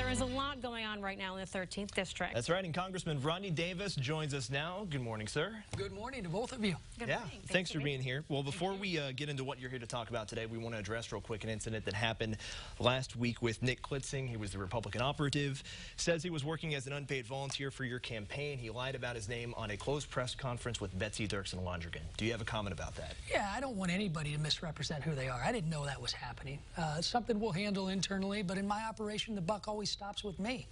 There is a lot going on right now in the 13th District. That's right, and Congressman Rodney Davis joins us now. Good morning, sir. Good morning to both of you. Good morning. Thanks for being here. Well, before we get into what you're here to talk about today, we want to address real quick an incident that happened last week with Nick Klitzing. He was the Republican operative. Says he was working as an unpaid volunteer for your campaign. He lied about his name on a closed press conference with Betsy Dirksen-Londrigan. Do you have a comment about that? Yeah, I don't want anybody to misrepresent who they are. I didn't know that was happening. It's something we'll handle internally, but in my operation, the buck always stops with me.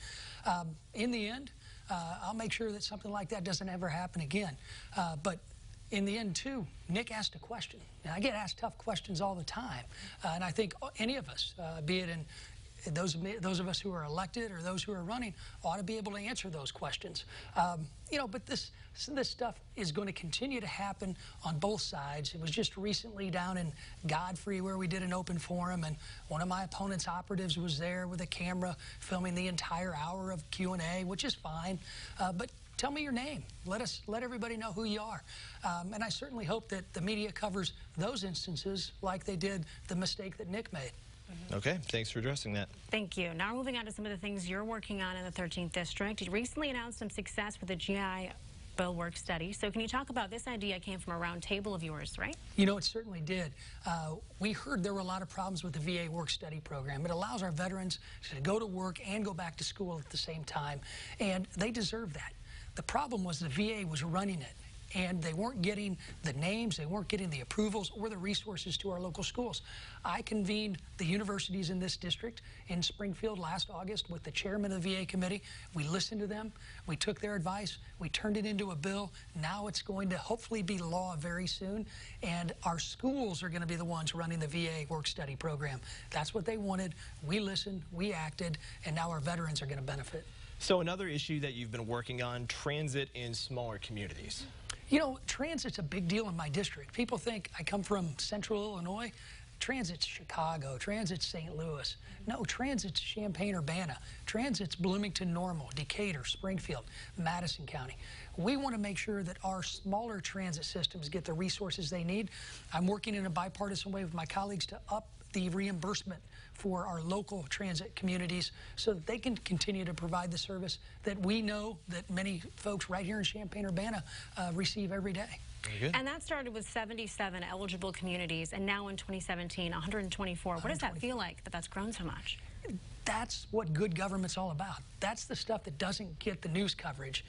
In the end, I'll make sure that something like that doesn't ever happen again. But in the end, too, Nick asked a question. And I get asked tough questions all the time. And I think any of us, be it in those of us who are elected or those who are running, ought to be able to answer those questions. But this stuff is going to continue to happen on both sides. It was just recently down in Godfrey where we did an open forum, and one of my opponent's operatives was there with a camera filming the entire hour of Q&A, which is fine. But tell me your name. Let everybody know who you are. And I certainly hope that the media covers those instances like they did the mistake that Nick made. Okay, thanks for addressing that. Thank you. Now moving on to some of the things you're working on in the 13th District. You recently announced some success with the GI Bill work study. So can you talk about this idea? Came from a round table of yours, right? You know, it certainly did. We heard there were a lot of problems with the VA work study program. It allows our veterans to go to work and go back to school at the same time, and they deserve that. The problem was the VA was running it, and they weren't getting the names, they weren't getting the approvals or the resources to our local schools. I convened the universities in this district in Springfield last August with the chairman of the VA committee. We listened to them, we took their advice, we turned it into a bill. Now it's going to hopefully be law very soon, and our schools are going to be the ones running the VA work study program. That's what they wanted. We listened, we acted, and now our veterans are going to benefit. So another issue that you've been working on, transit in smaller communities. You know, transit's a big deal in my district. People think I come from central Illinois. Transit's Chicago, transit's St. Louis. No, transit's Champaign-Urbana. Transit's Bloomington Normal, Decatur, Springfield, Madison County. We want to make sure that our smaller transit systems get the resources they need. I'm working in a bipartisan way with my colleagues to up the reimbursement for our local transit communities so that they can continue to provide the service that we know that many folks right here in Champaign-Urbana receive every day. And that started with 77 eligible communities, and now in 2017, 124. What does that feel like that that's grown so much? That's what good government's all about. That's the stuff that doesn't get the news coverage.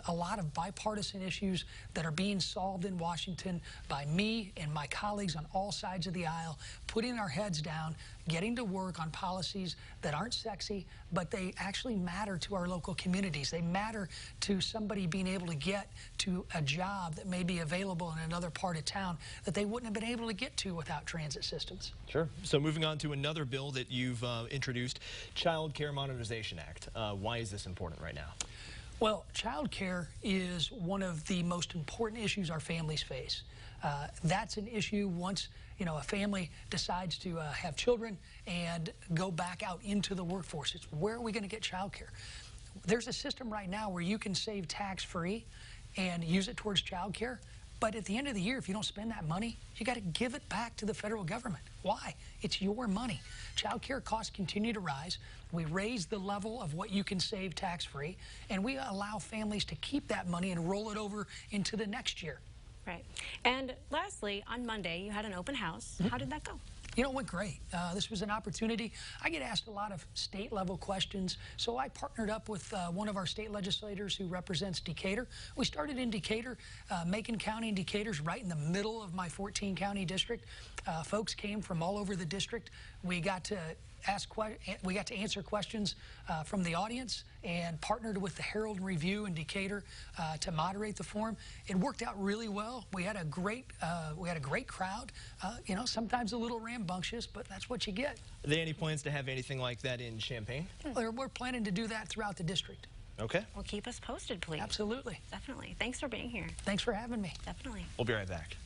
A lot of bipartisan issues that are being solved in Washington by me and my colleagues on all sides of the aisle, putting our heads down, getting to work on policies that aren't sexy, but they actually matter to our local communities. They matter to somebody being able to get to a job that may be available in another part of town that they wouldn't have been able to get to without transit systems. Sure. So moving on to another bill that you've introduced, Childcare Modernization Act. Why is this important right now? Well, childcare is one of the most important issues our families face. That's an issue once a family decides to have children and go back out into the workforce. It's where are we going to get childcare? There's a system right now where you can save tax-free and use it towards childcare. But at the end of the year, if you don't spend that money, you got to give it back to the federal government. Why? It's your money. Child care costs continue to rise. We raise the level of what you can save tax-free, and we allow families to keep that money and roll it over into the next year. Right. And lastly, on Monday, you had an open house. How did that go? You know, it went great. This was an opportunity. I get asked a lot of state-level questions, so I partnered up with one of our state legislators who represents Decatur. We started in Decatur. Macon County and Decatur's right in the middle of my 14-county district. Folks came from all over the district. We got to answer questions from the audience and partnered with the Herald and Review in Decatur to moderate the forum. It worked out really well. We had a great crowd. Sometimes a little rambunctious, but that's what you get. Are there any plans to have anything like that in Champaign? We're planning to do that throughout the district. Okay. Well, keep us posted, please. Absolutely. Definitely. Thanks for being here. Thanks for having me. Definitely. We'll be right back.